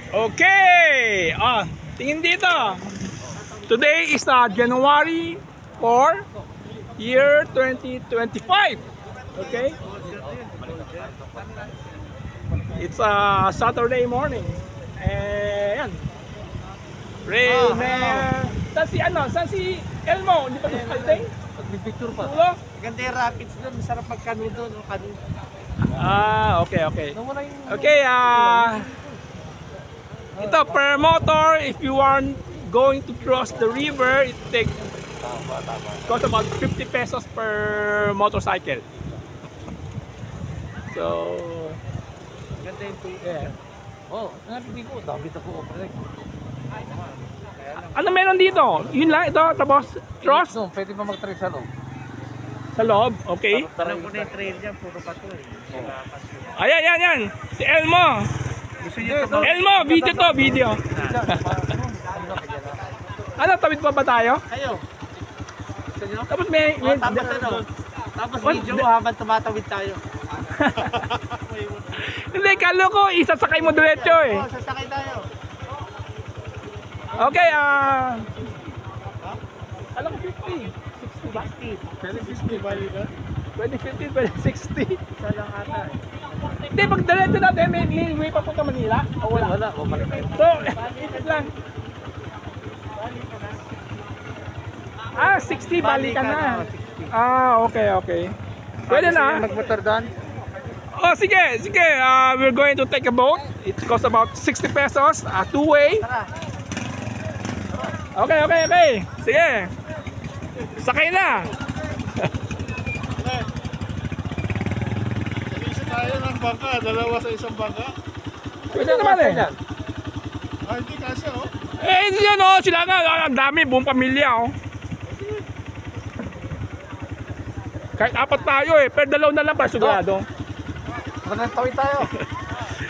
Okay. Tingin dito. Today is January 4, year 2025. Okay. It's a Saturday morning. Yan. Rain. Saan si Elmo? Hindi pa dumating? Picture pa. Ulo? Ganda yung rapids doon. Masarap magkano doon. Okay. Okay, ito per motor, if you are going to cross the river, it costs about 50 pesos per motorcycle. So, Ganda yung tubig. yeah. Oh, hindi ko. Dami na po. Ano meron dito? Yun lang ito, tapos cross No, pwede pa mag-trail sa loob. sa loob, okay? Alam ko na yung trail dyan, puro pa to eh. Ayan. Si Elmo. Gusto niyo ito? Elmo, video. Ano, tawid pa ba tayo? Kayo. Gusto niyo? Tapos may Tapos video mo habang tumatawid tayo. hindi, kalo ko, isasakay mo diretso eh. Oo, sasakay tayo. Okay, alam ko 50. 60 ba? 60 bali ka? Pwede 50, pwede 60. Isa lang ata eh. Hindi, pag diretso natin, may way pa punta Manila. O wala? Wala, o balik tayo. So, ito lang. 60, bali ka na. Okay. Pwede na. Magmotor doon? Oh, sige. We're going to take a boat. It costs about 60 pesos, two-way. Tara. Okay. Sige. Sakay na. Isa tayo ng bangka, dalawa sa isang bangka. Pwede naman eh. Hindi kasi oh. Hindi yan oh. Sila nga. Ang dami. Buong pamilya oh. Kahit apat tayo eh. Pero dalaw na lang para sigurado. Tawid tayo.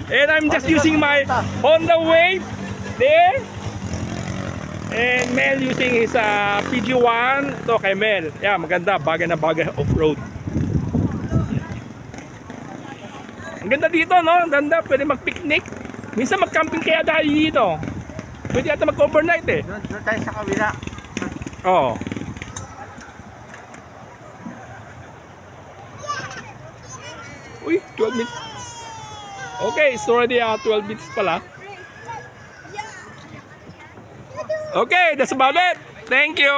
And I'm just using my Honda Wave there. And Mel using his PG1. Ito kay Mel. Yeah, maganda. Bagay na bagay off-road. Ang ganda dito, no? Ang ganda. Pwede mag-picnic. Minsan mag-camping kaya dahil dito. Pwede ata mag-overnight eh. Doon tayo sa kabila. Oo. Uy, 12 minutes. Okay, it's already 12 minutes pala. Okay, that's about it. Thank you.